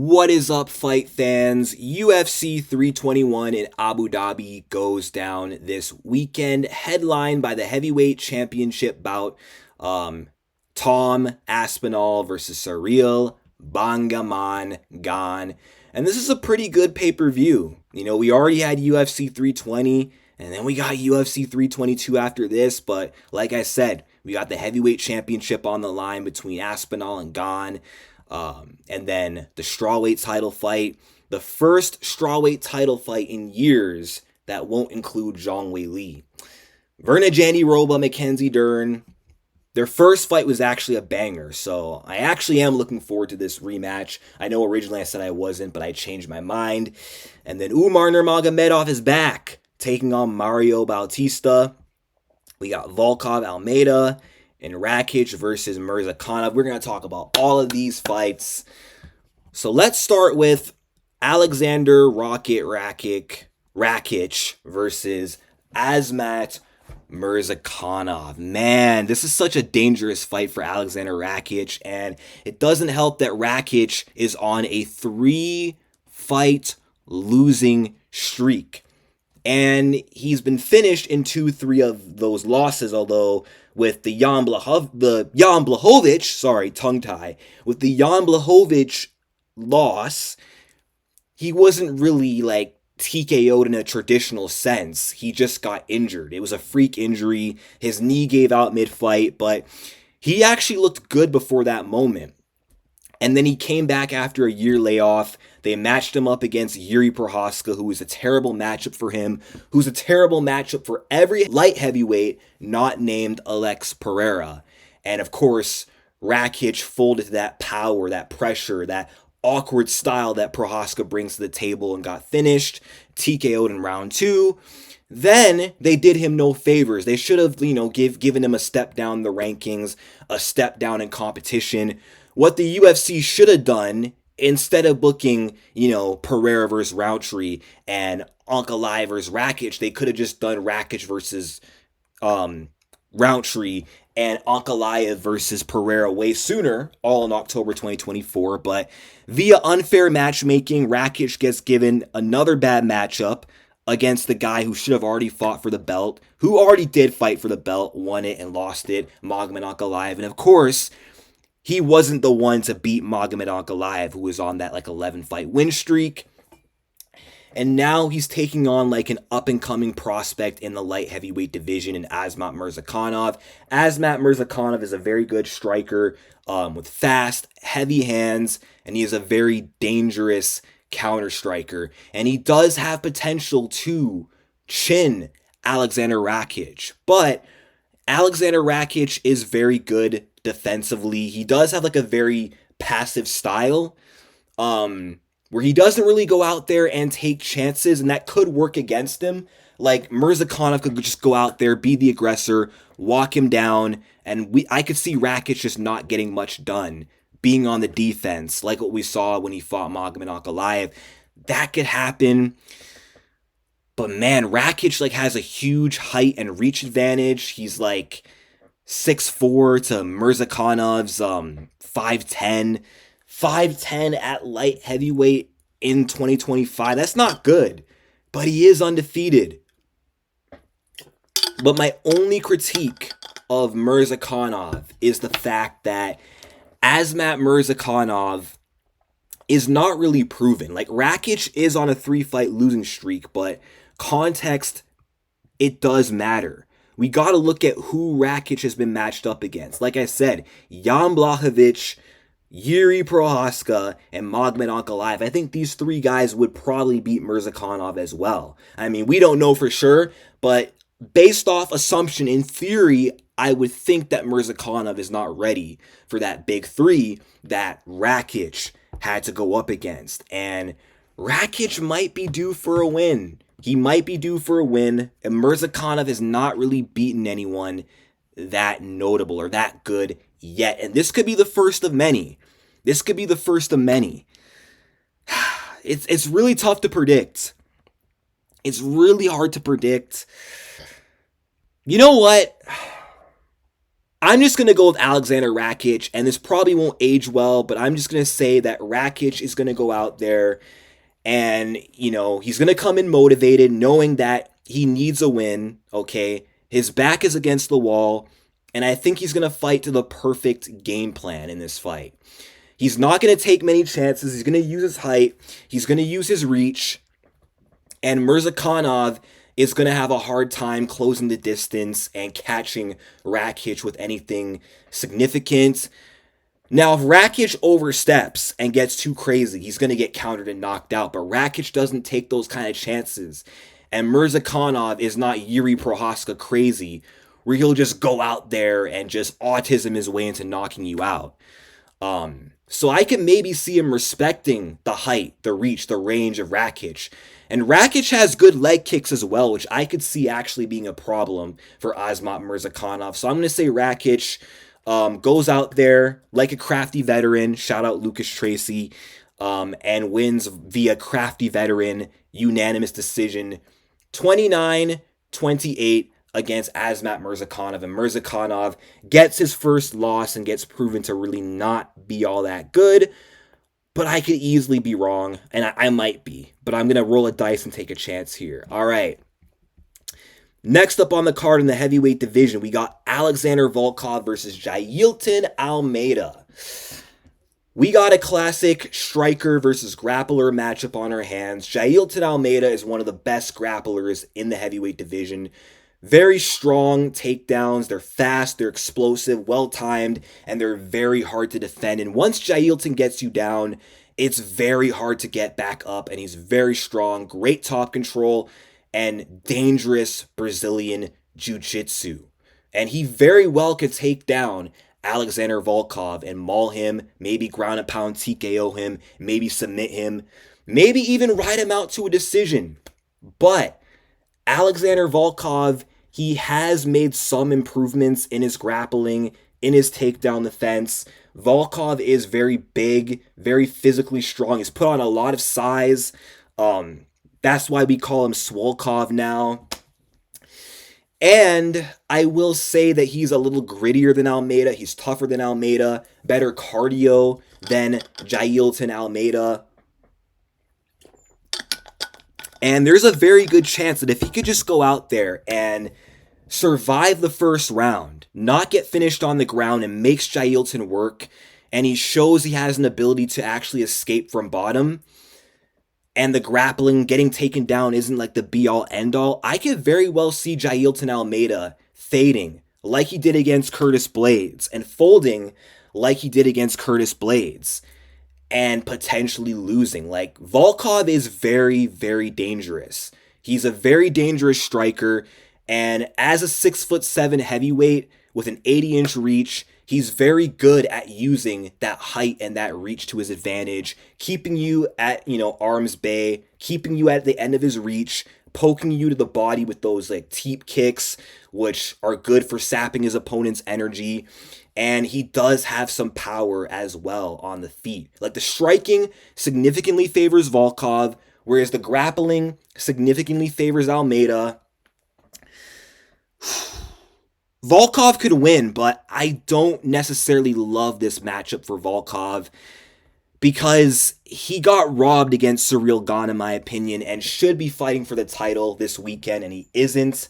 What is up, fight fans? UFC 321 in Abu Dhabi goes down this weekend, headlined by the heavyweight championship bout. Tom Aspinall versus Ciryl Gane. And this is a pretty good pay-per-view. You know, we already had UFC 320, and then we got UFC 322 after this. But like I said, we got the heavyweight championship on the line between Aspinall and Gane. And then the strawweight title fight, the first strawweight title fight in years that won't include Zhang Weili. Virna, Jandiroba, Mackenzie, Dern. Their first fight was actually a banger, so I actually am looking forward to this rematch. I know originally I said I wasn't, but I changed my mind. And then Umar Nurmagomedov is back, taking on Mario Bautista. We got Volkov, Almeida, and Rakic versus Murzakanov. We're going to talk about all of these fights. So let's start with Aleksander Rakic versus Azamat Murzakanov. Man, this is such a dangerous fight for Aleksander Rakic, and it doesn't help that Rakic is on a 3-fight losing streak. And he's been finished in 2-3 of those losses, although with the Jan Blachowicz, tongue tie, with the Jan Blachowicz loss, he wasn't really like TKO'd in a traditional sense. He just got injured. It was a freak injury. His knee gave out mid-fight, but he actually looked good before that moment. And then he came back after a year layoff. They matched him up against Jiří Procházka, who was a terrible matchup for him, who's a terrible matchup for every light heavyweight not named Alex Pereira. And of course, Rakic folded to that power, that pressure, that awkward style that Procházka brings to the table and got finished, TKO'd in round 2. Then they did him no favors. They should have, given him a step down the rankings, a step down in competition. What the UFC should have done, instead of booking, Pereira versus Rountree and Ankalaev versus Rakic, they could have just done Rakic versus Rountree and Ankalaev versus Pereira way sooner, all in October 2024. But via unfair matchmaking, Rakic gets given another bad matchup against the guy who should have already fought for the belt, who already did fight for the belt, won it and lost it, Magomed Ankalaev. And of course, he wasn't the one to beat Magomed Ankalaev, who was on that 11-fight win streak. And now he's taking on an up-and-coming prospect in the light heavyweight division in Azamat Murzakanov. Azamat Murzakanov is a very good striker with fast, heavy hands, and he is a very dangerous counter striker. And he does have potential to chin Aleksander Rakic. But Aleksander Rakic is very good defensively. He does have a very passive style where he doesn't really go out there and take chances, and that could work against him. Murzakanov could just go out there, be the aggressor, walk him down, and I could see Rakic just not getting much done, being on the defense, like what we saw when he fought Magomed Ankalaev. That could happen. But man, Rakic has a huge height and reach advantage. He's 6'4" to Murzakanov's 5'10". 5'10" at light heavyweight in 2025. That's not good, but he is undefeated. But my only critique of Murzakanov is the fact that Azamat Murzakanov is not really proven. Rakic is on a 3-fight losing streak, but context, it does matter. We got to look at who Rakic has been matched up against. Like I said, Jan Blachowicz, Jiří Procházka, and Magomed Ankalaev. I think these 3 guys would probably beat Murzakanov as well. I mean, we don't know for sure, but based off assumption, in theory, I would think that Murzakanov is not ready for that big 3 that Rakic had to go up against. And Rakic might be due for a win. He might be due for a win, and Murzakanov has not really beaten anyone that notable or that good yet. And this could be the first of many. It's really tough to predict. It's really hard to predict. You know what? I'm just going to go with Alexander Rakic, and this probably won't age well, but I'm just going to say that Rakic is going to go out there and, he's going to come in motivated, knowing that he needs a win, okay? His back is against the wall, and I think he's going to fight to the perfect game plan in this fight. He's not going to take many chances. He's going to use his height. He's going to use his reach. And Murzakanov is going to have a hard time closing the distance and catching Rakic with anything significant. Now, if Rakic oversteps and gets too crazy, he's going to get countered and knocked out. But Rakic doesn't take those kind of chances. And Murzakanov is not Yuri Prohaska crazy, where he'll just go out there and just autism his way into knocking you out. So I can maybe see him respecting the height, the reach, the range of Rakic. And Rakic has good leg kicks as well, which I could see actually being a problem for Azamat Murzakanov. So I'm going to say Rakic goes out there like a crafty veteran, shout out Lucas Tracy, and wins via crafty veteran unanimous decision 29-28 against Azamat Murzakanov. And Murzakanov gets his first loss and gets proven to really not be all that good. But I could easily be wrong, and I might be. But I'm going to roll a dice and take a chance here. All right. Next up on the card in the heavyweight division, we got Aleksander Volkov versus Jailton Almeida. We got a classic striker versus grappler matchup on our hands. Jailton Almeida is one of the best grapplers in the heavyweight division. Very strong takedowns. They're fast, they're explosive, well-timed, and they're very hard to defend. And once Jailton gets you down, it's very hard to get back up, and he's very strong, great top control, and dangerous Brazilian jiu-jitsu. And he very well could take down Aleksander Volkov and maul him, maybe ground and pound TKO him, maybe submit him, maybe even ride him out to a decision. But Aleksander Volkov, he has made some improvements in his grappling, in his takedown defense. Volkov is very big, very physically strong. He's put on a lot of size. That's why we call him Swolkov now. And I will say that he's a little grittier than Almeida. He's tougher than Almeida, better cardio than Jailton Almeida. And there's a very good chance that if he could just go out there and survive the first round, not get finished on the ground, and makes Jailton work, and he shows he has an ability to actually escape from bottom, and the grappling, getting taken down isn't like the be-all, end-all, I could very well see Jailton Almeida fading like he did against Curtis Blades, and folding like he did against Curtis Blades, and potentially losing. Like, Volkov is very, very dangerous. He's a very dangerous striker, and as a 6'7" heavyweight with an 80-inch reach, he's very good at using that height and that reach to his advantage, keeping you at, arm's bay, keeping you at the end of his reach, poking you to the body with those like teep kicks, which are good for sapping his opponent's energy. And he does have some power as well on the feet. Like, the striking significantly favors Volkov, whereas the grappling significantly favors Almeida. Volkov could win, but I don't necessarily love this matchup for Volkov because he got robbed against Ciryl Gane, in my opinion, and should be fighting for the title this weekend, and he isn't.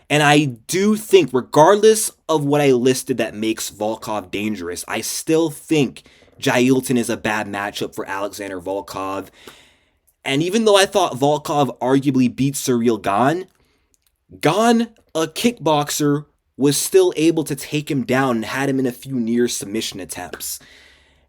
And I do think, regardless of what I listed that makes Volkov dangerous, I still think Jailton is a bad matchup for Aleksander Volkov. And even though I thought Volkov arguably beat Ciryl Gane, a kickboxer, was still able to take him down and had him in a few near submission attempts.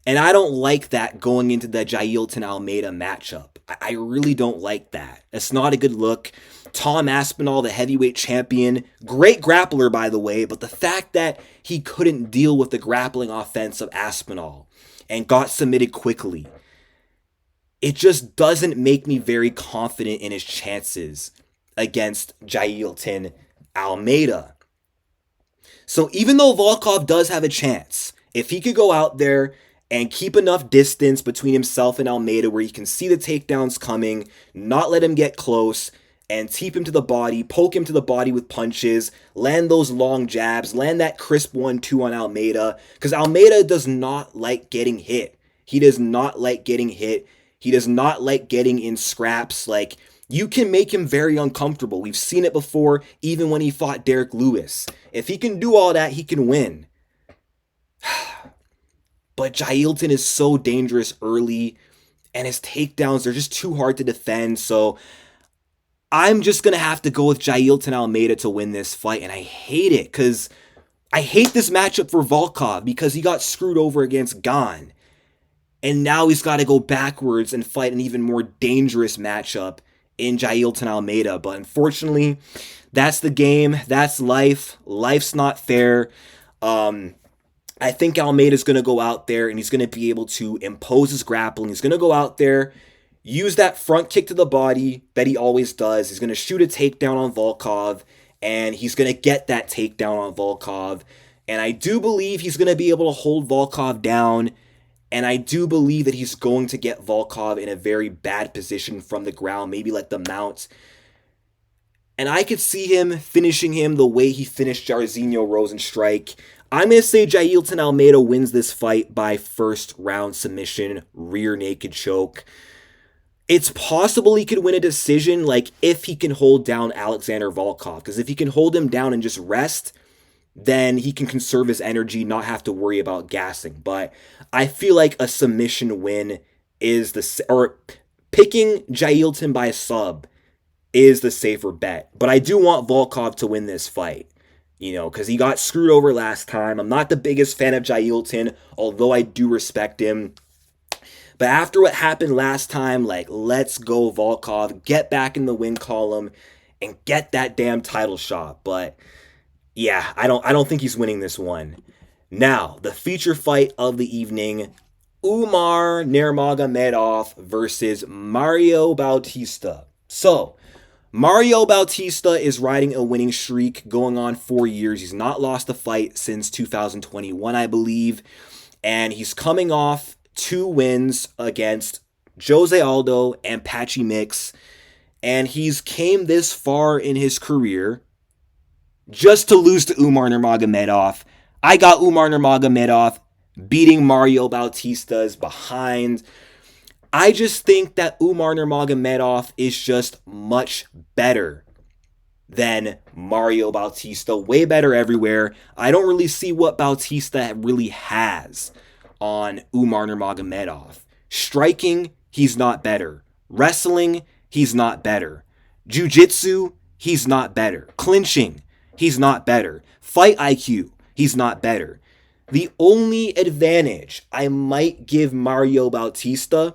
And I don't like that going into the Jailton Almeida matchup. I really don't like that. It's not a good look. Tom Aspinall, the heavyweight champion, great grappler, by the way, but the fact that he couldn't deal with the grappling offense of Aspinall and got submitted quickly, it just doesn't make me very confident in his chances against Jailton Almeida. So even though Volkov does have a chance, if he could go out there and keep enough distance between himself and Almeida where he can see the takedowns coming, not let him get close, and teep him to the body, poke him to the body with punches, land those long jabs, land that crisp 1-2 on Almeida, because Almeida does not like getting hit. He does not like getting hit. He does not like getting in scraps. Like, you can make him very uncomfortable. We've seen it before, even when he fought Derek Lewis. If he can do all that, he can win. But Jailton is so dangerous early, and his takedowns are just too hard to defend, so I'm just going to have to go with Jailton Almeida to win this fight, and I hate it, because I hate this matchup for Volkov, because he got screwed over against Gane, and now he's got to go backwards and fight an even more dangerous matchup in Jailton Almeida, but unfortunately, that's the game, that's life, life's not fair. I think Almeida's going to go out there, and he's going to be able to impose his grappling. He's going to go out there, use that front kick to the body that he always does. He's going to shoot a takedown on Volkov, and he's going to get that takedown on Volkov. And I do believe he's going to be able to hold Volkov down, and I do believe that he's going to get Volkov in a very bad position from the ground, maybe like the mount. And I could see him finishing him the way he finished Jairzinho Rosenstrike. I'm going to say Jailton Almeida wins this fight by first round submission, rear naked choke. It's possible he could win a decision, like if he can hold down Alexander Volkov. Because if he can hold him down and just rest, then he can conserve his energy, not have to worry about gassing. But I feel like a submission win is or picking Jailton by a sub is the safer bet. But I do want Volkov to win this fight, because he got screwed over last time. I'm not the biggest fan of Jailton, although I do respect him. But after what happened last time, let's go Volkov, get back in the win column, and get that damn title shot. But yeah, I don't think he's winning this one. Now, the feature fight of the evening, Umar Nurmagomedov versus Mario Bautista. So, Mario Bautista is riding a winning streak going on 4 years. He's not lost a fight since 2021, I believe. And he's coming off 2 wins against Jose Aldo and Patchy Mix. And he's came this far in his career just to lose to Umar Nurmagomedov. I got Umar Nurmagomedov beating Mario Bautista's behind. I just think that Umar Nurmagomedov is just much better than Mario Bautista. Way better everywhere. I don't really see what Bautista really has on Umar Nurmagomedov. Striking, he's not better. Wrestling, he's not better. Jiu-jitsu, he's not better. Clinching, he's not better. Fight IQ, he's not better. The only advantage I might give Mario Bautista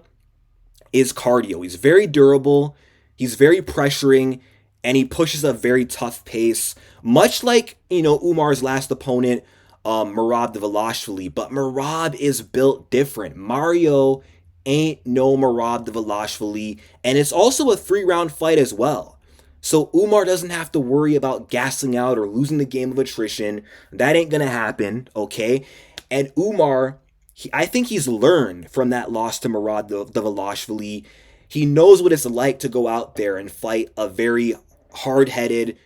is cardio. He's very durable, he's very pressuring, and he pushes a very tough pace. Much like, Umar's last opponent, Merab Dvalishvili. But Merab is built different. Mario ain't no Merab Dvalishvili. And it's also a 3-round fight as well. So Umar doesn't have to worry about gassing out or losing the game of attrition. That ain't gonna happen, okay? And Umar, I think he's learned from that loss to Merab Dvalishvili. He knows what it's like to go out there and fight a very hard-headed,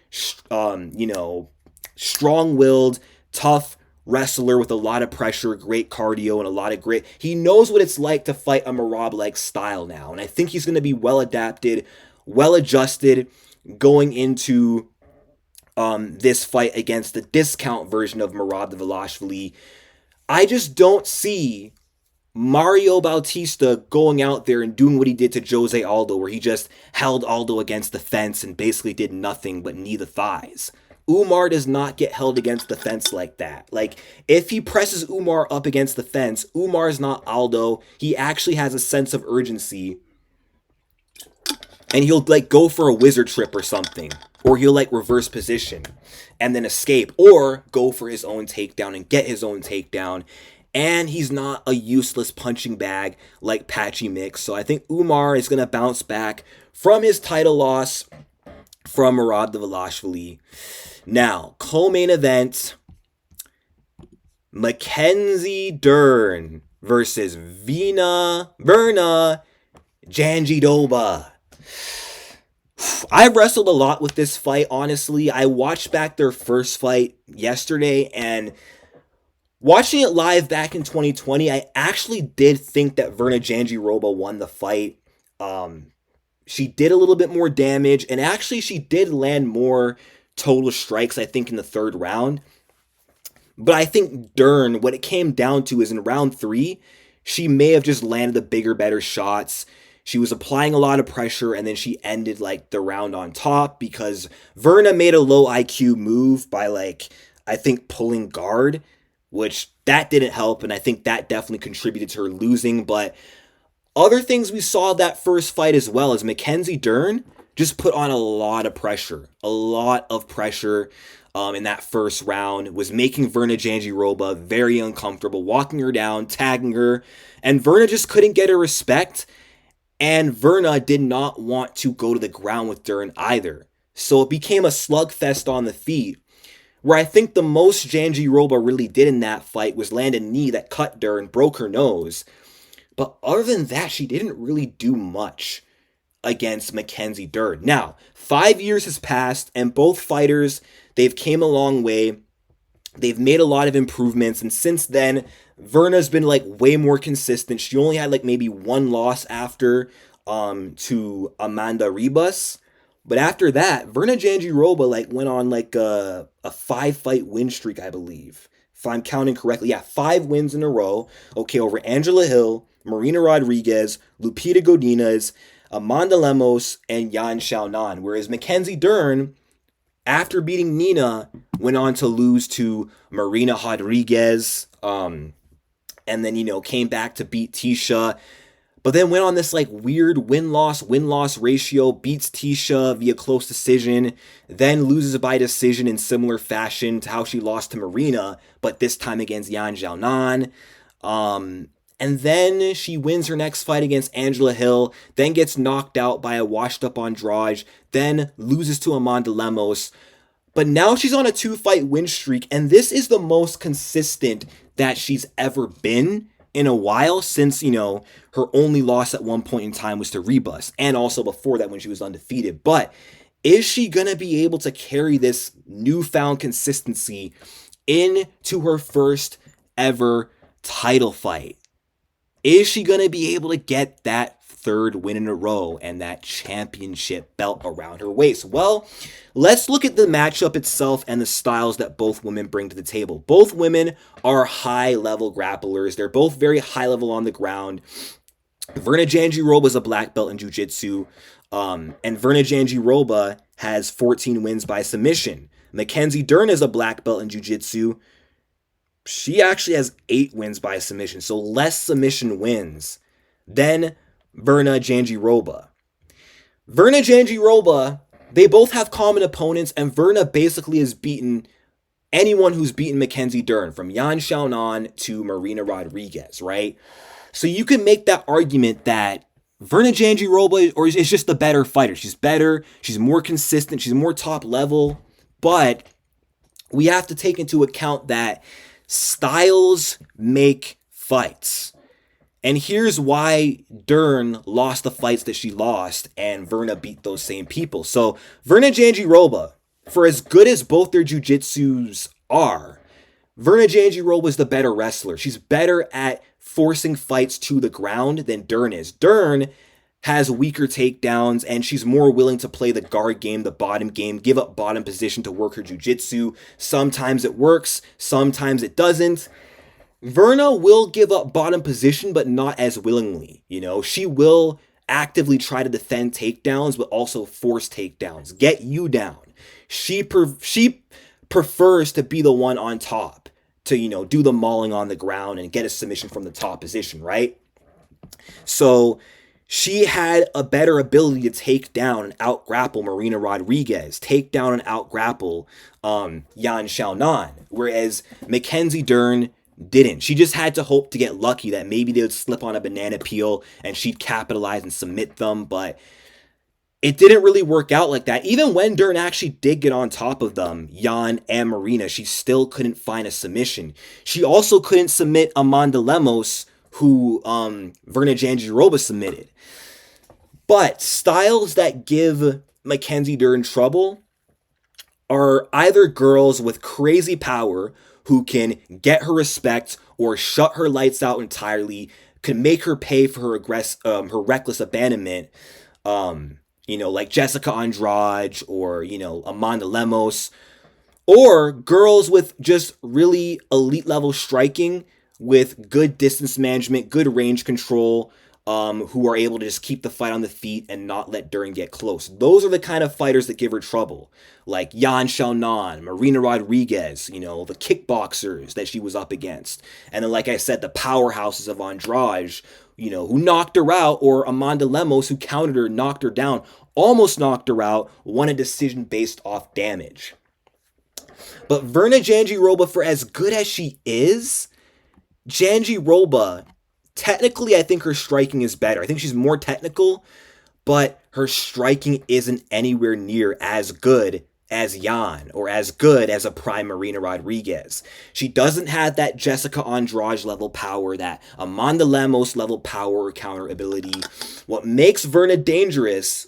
strong-willed, tough wrestler with a lot of pressure, great cardio, and a lot of grit. He knows what it's like to fight a Merab-like style now. And I think he's going to be well-adapted, well-adjusted going into this fight against the discount version of Merab Dvalishvili. I just don't see Mario Bautista going out there and doing what he did to Jose Aldo, where he just held Aldo against the fence and basically did nothing but knee the thighs. Umar does not get held against the fence like that. If he presses Umar up against the fence, Umar is not Aldo. He actually has a sense of urgency, and he'll go for a wizard trip or something, or he'll reverse position and then escape, or go for his own takedown and get his own takedown. And he's not a useless punching bag like Patchy Mix. So I think Umar is going to bounce back from his title loss from Merab Dvalishvili. Now, co-main event, Mackenzie Dern versus Virna Jandiroba. I wrestled a lot with this fight, honestly. I watched back their first fight yesterday, and watching it live back in 2020, I actually did think that Virna Jandiroba won the fight. She did a little bit more damage, and actually she did land more total strikes, I think, in the third round. But I think Dern, what it came down to is in round 3, she may have just landed the bigger, better shots. She was applying a lot of pressure, and then she ended like the round on top because Virna made a low IQ move by I think pulling guard, which that didn't help, and I think that definitely contributed to her losing. But other things we saw that first fight as well is Mackenzie Dern just put on a lot of pressure. In that first round, was making Virna Jandiroba very uncomfortable, walking her down, tagging her, and Virna just couldn't get her respect, and Virna did not want to go to the ground with Dern either. So it became a slugfest on the feet, where I think the most Jandiroba really did in that fight was land a knee that cut Dern, broke her nose. But other than that, she didn't really do much against Mackenzie Dern. Now, 5 years has passed, and both fighters, they've came a long way. They've made a lot of improvements, and since then, Virna's been way more consistent. She only had maybe one loss after to Amanda Ribas. But after that, Virna Jandiroba went on a 5-fight win streak, I believe. If I'm counting correctly. Yeah, 5 wins in a row. Okay, over Angela Hill, Marina Rodriguez, Lupita Godinez, Amanda Lemos, and Yan Xiaonan. Whereas Mackenzie Dern, after beating Nina, went on to lose to Marina Rodriguez, and then, came back to beat Tisha, but then went on this weird win-loss ratio, beats Tisha via close decision, then loses by decision in similar fashion to how she lost to Marina, but this time against Yan Xiaonan. And then she wins her next fight against Angela Hill, then gets knocked out by a washed-up Andrade, then loses to Amanda Lemos. But now she's on a 2-fight win streak, and this is the most consistent that she's ever been in a while since, her only loss at one point in time was to Ribas, and also before that when she was undefeated. But is she going to be able to carry this newfound consistency into her first ever title fight? Is she going to be able to get that 3rd win in a row and that championship belt around her waist? Well, let's look at the matchup itself and the styles that both women bring to the table. Both women are high-level grapplers. They're both very high-level on the ground. Virna Jandiroba is a black belt in jiu-jitsu, and Virna Jandiroba has 14 wins by submission. Mackenzie Dern is a black belt in jiu-jitsu. She actually has 8 wins by submission, so less submission wins than Virna Jandiroba. Virna Jandiroba, they both have common opponents, and Virna basically has beaten anyone who's beaten Mackenzie Dern, from Yan Xiaonan to Marina Rodriguez, right? So you can make that argument that Virna Jandiroba is just the better fighter. She's better, she's more consistent, she's more top level, but we have to take into account that styles make fights. And here's why Dern lost the fights that she lost and Virna beat those same people. So Virna Jandiroba, for as good as both their jiu-jitsus are, Virna Jandiroba is the better wrestler. She's better at forcing fights to the ground than Dern is. Dern has weaker takedowns, and she's more willing to play the guard game, the bottom game, give up bottom position to work her jiu-jitsu. Sometimes it works, sometimes it doesn't. Virna will give up bottom position, but not as willingly. She will actively try to defend takedowns, but also force takedowns, get you down. She prefers to be the one on top, to, do the mauling on the ground and get a submission from the top position, right? So she had a better ability to take down and out-grapple Marina Rodriguez, take down and out-grapple Yan Xiaonan, whereas Mackenzie Dern didn't. She just had to hope to get lucky that maybe they would slip on a banana peel and she'd capitalize and submit them, but it didn't really work out like that. Even when Dern actually did get on top of them, Yan and Marina, she still couldn't find a submission. She also couldn't submit Amanda Lemos, who Virna Jandiroba submitted. But styles that give Mackenzie Dern trouble are either girls with crazy power who can get her respect or shut her lights out entirely, can make her pay for her reckless abandonment, like Jessica Andrade or, Amanda Lemos, or girls with just really elite level striking with good distance management, good range control, who are able to just keep the fight on the feet and not let Dern get close. Those are the kind of fighters that give her trouble. Like Yan Xiaonan, Marina Rodriguez, the kickboxers that she was up against. And then, like I said, the powerhouses of Andrade, who knocked her out, or Amanda Lemos, who countered her, knocked her down, almost knocked her out, won a decision based off damage. But Virna Jandiroba, for as good as she is, Jandiroba, technically, I think her striking is better. I think she's more technical, but her striking isn't anywhere near as good as Yan or as good as a prime Marina Rodriguez. She doesn't have that Jessica Andrade level power, that Amanda Lemos level power or counter ability. What makes Virna dangerous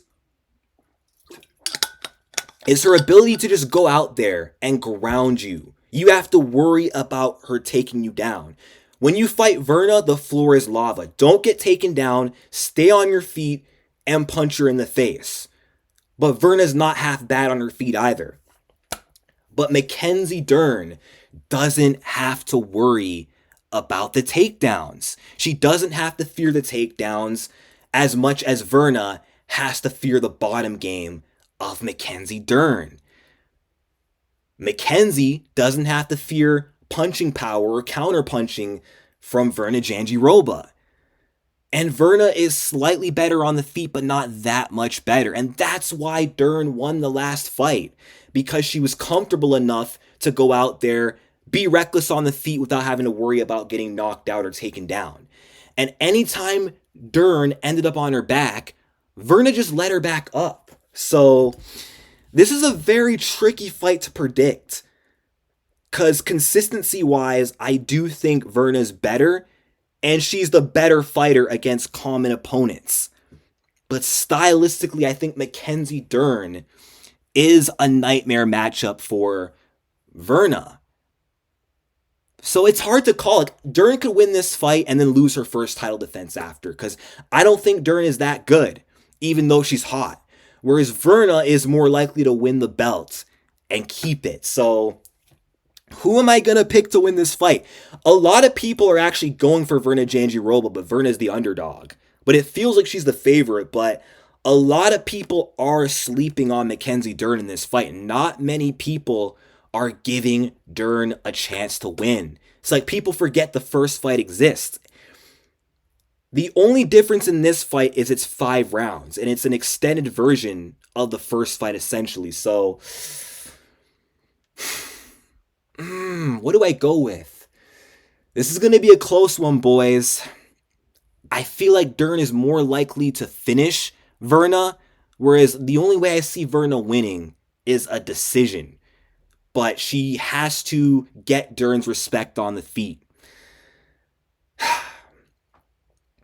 is her ability to just go out there and ground you. You have to worry about her taking you down. When you fight Virna, the floor is lava. Don't get taken down, stay on your feet, and punch her in the face. But Virna's not half bad on her feet either. But Mackenzie Dern doesn't have to worry about the takedowns. She doesn't have to fear the takedowns as much as Virna has to fear the bottom game of Mackenzie Dern. Mackenzie doesn't have to fear punching power or counter punching from Virna Jandiroba. And Virna is slightly better on the feet, but not that much better. And that's why Dern won the last fight, because she was comfortable enough to go out there, be reckless on the feet without having to worry about getting knocked out or taken down. And anytime Dern ended up on her back, Virna just let her back up. So this is a very tricky fight to predict, because consistency-wise, I do think Virna's better, and she's the better fighter against common opponents. But stylistically, I think Mackenzie Dern is a nightmare matchup for Virna. So it's hard to call. Dern could win this fight and then lose her first title defense after, because I don't think Dern is that good, even though she's hot. Whereas Virna is more likely to win the belt and keep it. So who am I going to pick to win this fight? A lot of people are actually going for Virna Jandiroba, but Virna's the underdog. But it feels like she's the favorite, but a lot of people are sleeping on Mackenzie Dern in this fight. Not many people are giving Dern a chance to win. It's like people forget the first fight exists. The only difference in this fight is it's 5 rounds, and it's an extended version of the first fight, essentially. So what do I go with? This is going to be a close one, boys. I feel like Dern is more likely to finish Virna, whereas the only way I see Virna winning is a decision. But she has to get Dern's respect on the feet.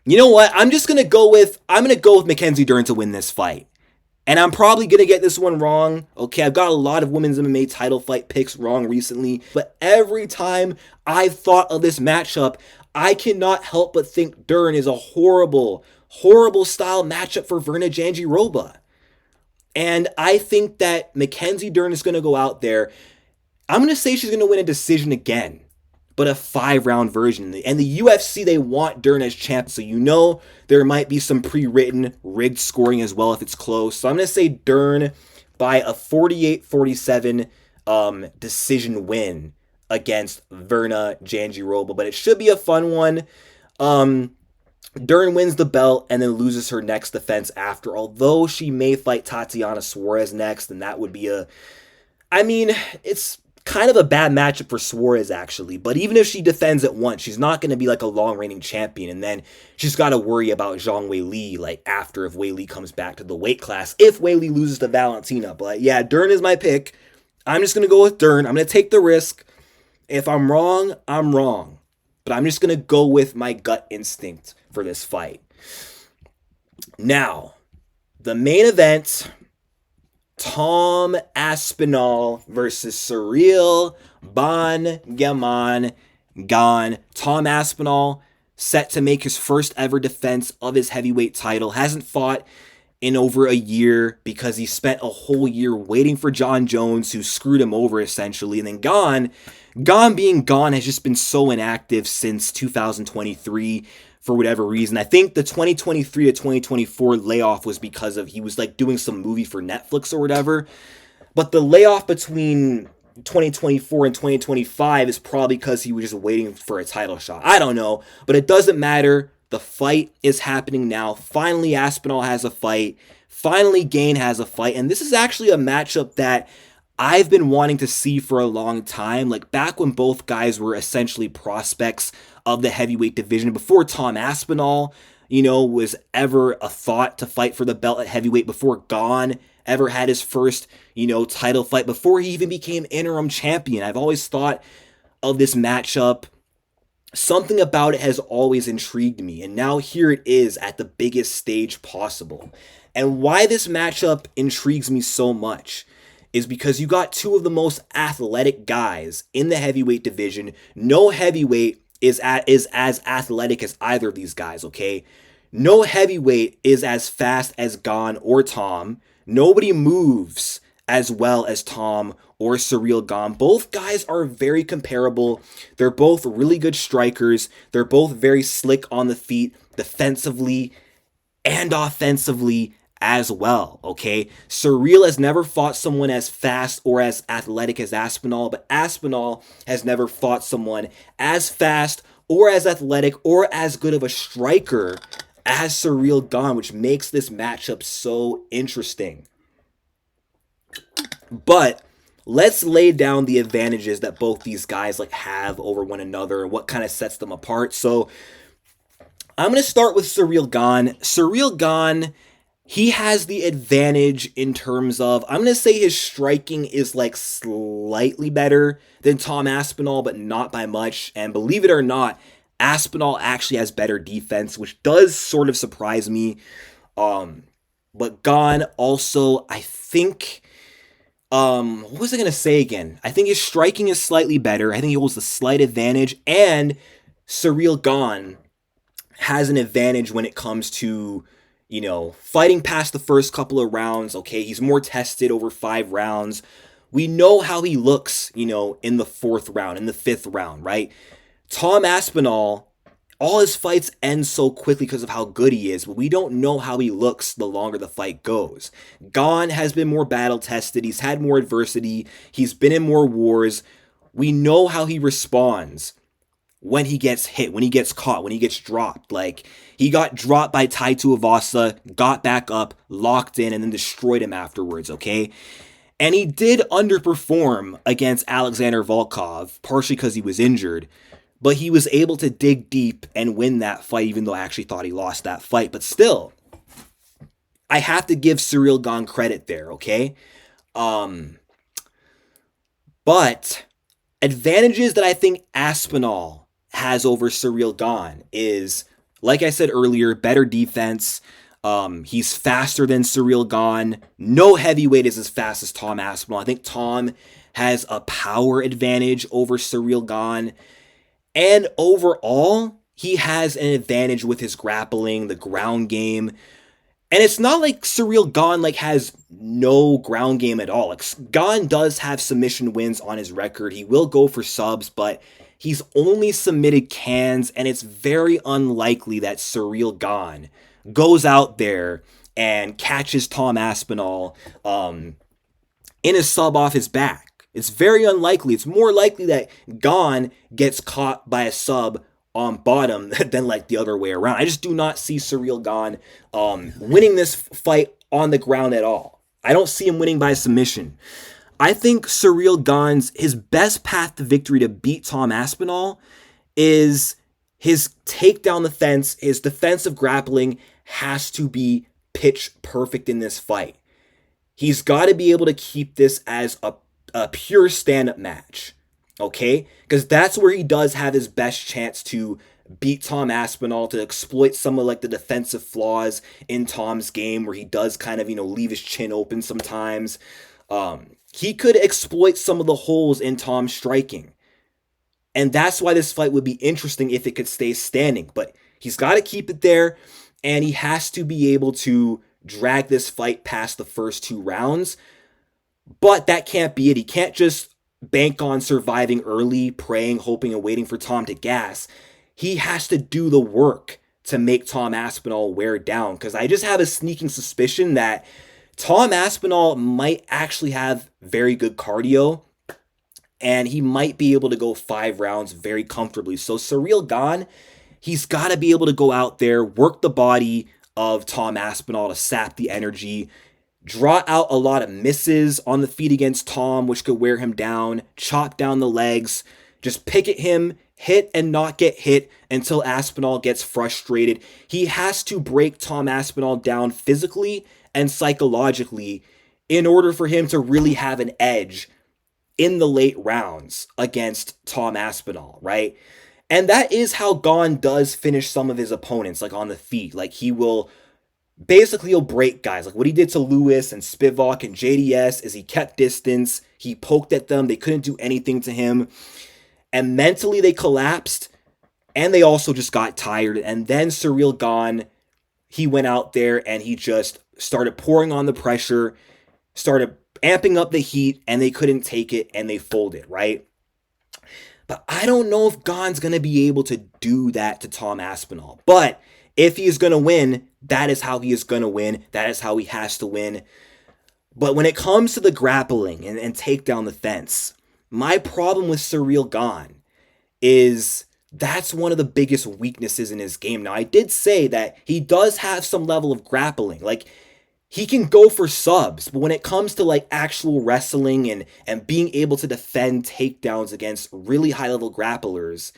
You know what? I'm going to go with Mackenzie Dern to win this fight. And I'm probably going to get this one wrong. Okay, I've got a lot of women's MMA title fight picks wrong recently. But every time I've thought of this matchup, I cannot help but think Dern is a horrible, horrible style matchup for Virna Jandiroba. And I think that Mackenzie Dern is going to go out there. I'm going to say she's going to win a decision again, but a 5-round version. And the UFC, they want Dern as champ, so there might be some pre-written rigged scoring as well if it's close. So I'm going to say Dern by a 48-47 decision win against Virna Jandiroba, but it should be a fun one. Dern wins the belt and then loses her next defense after, although she may fight Tatiana Suarez next, and that would be it's kind of a bad matchup for Suarez, actually. But even if she defends it once, she's not going to be like a long-reigning champion. And then she's got to worry about Zhang Weili, after if Weili comes back to the weight class, if Weili loses to Valentina. But yeah, Dern is my pick. I'm just going to go with Dern. I'm going to take the risk. If I'm wrong, I'm wrong. But I'm just going to go with my gut instinct for this fight. Now, the main event, Tom Aspinall versus Ciryl Gane. Tom Aspinall set to make his first ever defense of his heavyweight title. Hasn't fought in over a year because he spent a whole year waiting for John Jones, who screwed him over essentially. And then Gane being Gane has just been so inactive since 2023 for whatever reason. I think the 2023 to 2024 layoff was because of he was like doing some movie for Netflix or whatever. But the layoff between 2024 and 2025 is probably because he was just waiting for a title shot. I don't know, but it doesn't matter. The fight is happening now. Finally, Aspinall has a fight. Finally, Gane has a fight. And this is actually a matchup that I've been wanting to see for a long time. Like back when both guys were essentially prospects of the heavyweight division, before Tom Aspinall, was ever a thought to fight for the belt at heavyweight, before Gane ever had his first, title fight, before he even became interim champion. I've always thought of this matchup. Something about it has always intrigued me, and now here it is at the biggest stage possible. And why this matchup intrigues me so much is because you got two of the most athletic guys in the heavyweight division. No heavyweight is as athletic as either of these guys, okay? No heavyweight is as fast as Gane or Tom. Nobody moves as well as Tom or Ciryl Gane. Both guys are very comparable. They're both really good strikers. They're both very slick on the feet, defensively and offensively as well, okay? Ciryl has never fought someone as fast or as athletic as Aspinall, but Aspinall has never fought someone as fast or as athletic or as good of a striker as Ciryl Gane, which makes this matchup so interesting. But let's lay down the advantages that both these guys have over one another and what kind of sets them apart. So I'm going to start with Ciryl Gane. Ciryl Gane, he has the advantage in terms of, I'm going to say his striking is slightly better than Tom Aspinall, but not by much. And believe it or not, Aspinall actually has better defense, which does sort of surprise me. But Gane also, I think, what was I going to say again? I think his striking is slightly better. I think he holds a slight advantage. And Ciryl Gane has an advantage when it comes to, fighting past the first couple of rounds. Okay, he's more tested over 5 rounds. We know how he looks, in the 4th round, in the 5th round, right? Tom Aspinall, all his fights end so quickly because of how good he is, but we don't know how he looks the longer the fight goes. Gane has been more battle tested. He's had more adversity. He's been in more wars. We know how he responds when he gets hit, when he gets caught, when he gets dropped. He got dropped by Tai Tuivasa, got back up, locked in, and then destroyed him afterwards, okay? And he did underperform against Aleksander Volkov, partially because he was injured. But he was able to dig deep and win that fight, even though I actually thought he lost that fight. But still, I have to give Ciryl Gane credit there, okay? But advantages that I think Aspinall has over Ciryl Gane is, like I said earlier, better defense. He's faster than Ciryl Gane. No heavyweight is as fast as Tom Aspinall. I think Tom has a power advantage over Ciryl Gane. And overall, he has an advantage with his grappling, the ground game. And it's not like Ciryl Gane has no ground game at all. Gane does have submission wins on his record. He will go for subs, but he's only submitted cans, and it's very unlikely that Ciryl Gane goes out there and catches Tom Aspinall in a sub off his back. It's very unlikely. It's more likely that Gane gets caught by a sub on bottom than the other way around. I just do not see Ciryl Gane winning this fight on the ground at all. I don't see him winning by submission. I think Ciryl Gane's, his best path to victory to beat Tom Aspinall is his takedown defense, his defensive grappling has to be pitch perfect in this fight. He's got to be able to keep this as a pure stand-up match, okay? Because that's where he does have his best chance to beat Tom Aspinall, to exploit some of like the defensive flaws in Tom's game where he does kind of, leave his chin open sometimes. He could exploit some of the holes in Tom's striking. And that's why this fight would be interesting if it could stay standing. But he's got to keep it there, and he has to be able to drag this fight past the first 2 rounds. But that can't be it. He can't just bank on surviving early, praying, hoping, and waiting for Tom to gas. He has to do the work to make Tom Aspinall wear down, because I just have a sneaking suspicion that Tom Aspinall might actually have very good cardio, and he might be able to go 5 rounds very comfortably. So Ciryl Gane, he's got to be able to go out there, work the body of Tom Aspinall to sap the energy, draw out a lot of misses on the feet against Tom, which could wear him down, chop down the legs, just pick at him, hit and not get hit until Aspinall gets frustrated. He has to break Tom Aspinall down physically and psychologically in order for him to really have an edge in the late rounds against Tom Aspinall, right? And that is how Gane does finish some of his opponents, like on the feet. Like he'll break guys. Like what he did to Lewis and Spivak and JDS is he kept distance. He poked at them. They couldn't do anything to him. And mentally they collapsed, and they also just got tired. And then Ciryl Gane, he went out there and he just started pouring on the pressure, started amping up the heat, and they couldn't take it and they folded, right? But I don't know if Gane's going to be able to do that to Tom Aspinall. But if he is going to win, that is how he is going to win. That is how he has to win. But when it comes to the grappling and take down the fence, my problem with Ciryl Gane is that's one of the biggest weaknesses in his game. Now, I did say that he does have some level of grappling. Like, he can go for subs, but when it comes to like actual wrestling and being able to defend takedowns against really high-level grapplers,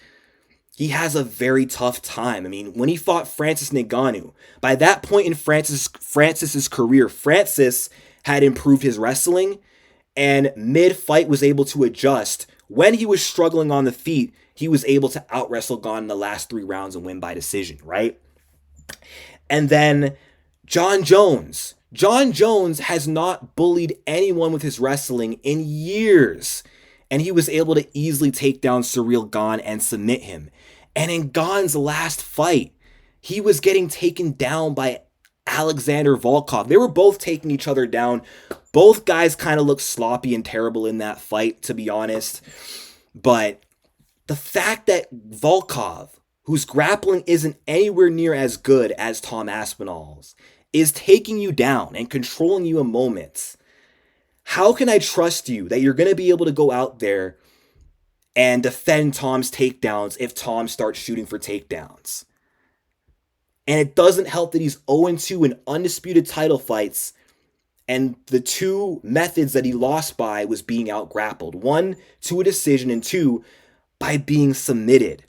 he has a very tough time. I mean, when he fought Francis Ngannou, by that point in Francis's career, Francis had improved his wrestling, and mid-fight was able to adjust. When he was struggling on the feet, he was able to out-wrestle Gane in the last 3 rounds and win by decision, right? And then Jon Jones. Jon Jones has not bullied anyone with his wrestling in years, and he was able to easily take down Ciryl Gane and submit him. And in Gane's last fight, he was getting taken down by Aleksander Volkov. They were both taking each other down. Both guys kind of looked sloppy and terrible in that fight, to be honest. But the fact that Volkov, whose grappling isn't anywhere near as good as Tom Aspinall's, is taking you down and controlling you in moments, how can I trust you that you're going to be able to go out there and defend Tom's takedowns if Tom starts shooting for takedowns? And it doesn't help that he's 0-2 in undisputed title fights, and the 2 methods that he lost by was being out-grappled. 1, to a decision, and 2, by being submitted.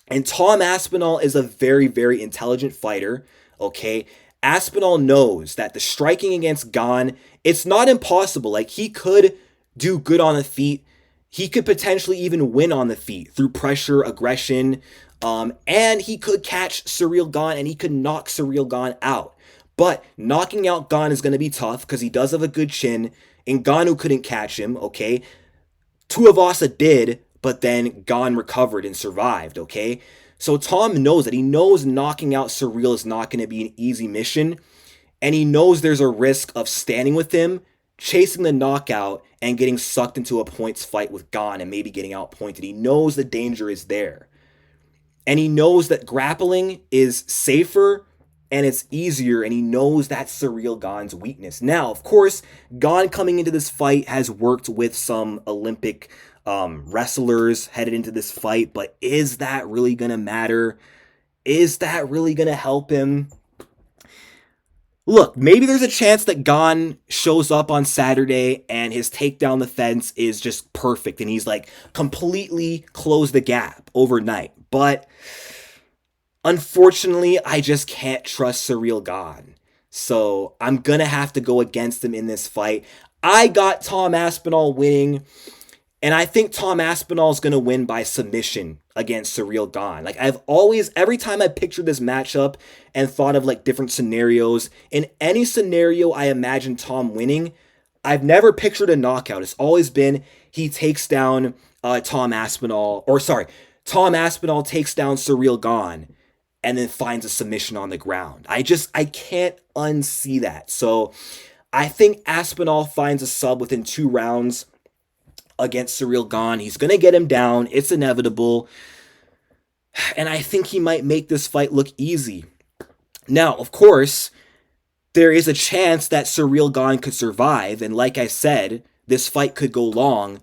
And Tom Aspinall is a very, very intelligent fighter, okay? Aspinall knows that the striking against Gane, it's not impossible. Like, he could do good on the feet. He could potentially even win on the feet through pressure, aggression, and he could catch Ciryl Gane and he could knock Ciryl Gane out. But knocking out Gane is going to be tough because he does have a good chin. Ngannou couldn't catch him, okay? Tuivasa did, but then Gane recovered and survived, okay? So Tom knows that. He knows knocking out Ciryl is not going to be an easy mission, and he knows there's a risk of standing with him, chasing the knockout, and getting sucked into a points fight with Gane and maybe getting outpointed. He knows the danger is there. And he knows that grappling is safer and it's easier, and he knows that's Ciryl Gane's weakness. Now, of course, Gane coming into this fight has worked with some Olympic wrestlers headed into this fight, but is that really going to matter? Is that really going to help him? Look, maybe there's a chance that Gane shows up on Saturday and his takedown the fence is just perfect and he's like completely closed the gap overnight. But unfortunately, I just can't trust Ciryl Gane. So I'm going to have to go against him in this fight. I got Tom Aspinall winning. And I think Tom Aspinall is going to win by submission against Ciryl Gane. Like, I've always, every time I pictured this matchup and thought of like different scenarios, in any scenario I imagine Tom winning, I've never pictured a knockout. It's always been he takes down Tom Aspinall takes down Ciryl Gane and then finds a submission on the ground. I can't unsee that. So I think Aspinall finds a sub within 2 rounds against Ciryl Gane. He's going to get him down. It's inevitable. And I think he might make this fight look easy. Now, of course, there is a chance that Ciryl Gane could survive. And like I said, this fight could go long.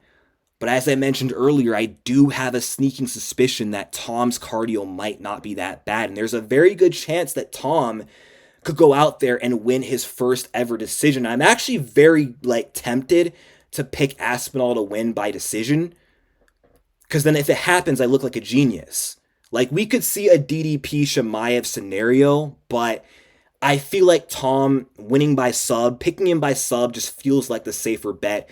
But as I mentioned earlier, I do have a sneaking suspicion that Tom's cardio might not be that bad. And there's a very good chance that Tom could go out there and win his first ever decision. I'm actually very tempted to pick Aspinall to win by decision, because then if it happens, I look like a genius. Like, we could see a DDP Chimaev scenario, but I feel like Tom winning by sub, picking him by sub, just feels like the safer bet.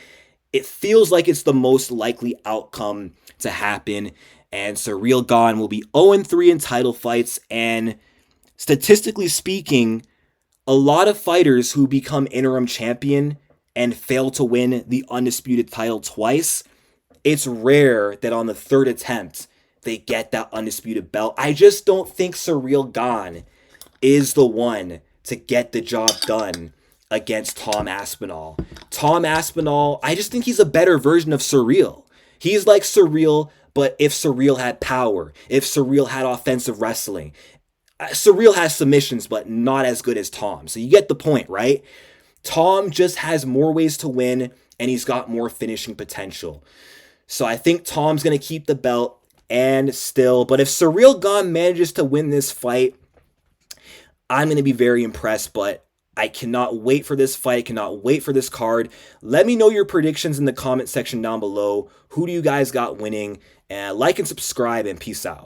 It feels like it's the most likely outcome to happen, and Ciryl Gane will be 0-3 in title fights, and statistically speaking, a lot of fighters who become interim champion and fail to win the undisputed title twice, it's rare that on the 3rd attempt they get that undisputed belt. I just don't think Ciryl Gane is the one to get the job done against Tom Aspinall. Tom Aspinall, I just think he's a better version of Ciryl. He's like Ciryl, but if Ciryl had power, if Ciryl had offensive wrestling. Ciryl has submissions, but not as good as Tom. So you get the point, right? Tom just has more ways to win, and he's got more finishing potential. So I think Tom's going to keep the belt, and still, but if Ciryl Gane manages to win this fight, I'm going to be very impressed, but I cannot wait for this fight. I cannot wait for this card. Let me know your predictions in the comment section down below. Who do you guys got winning? And like and subscribe, and peace out.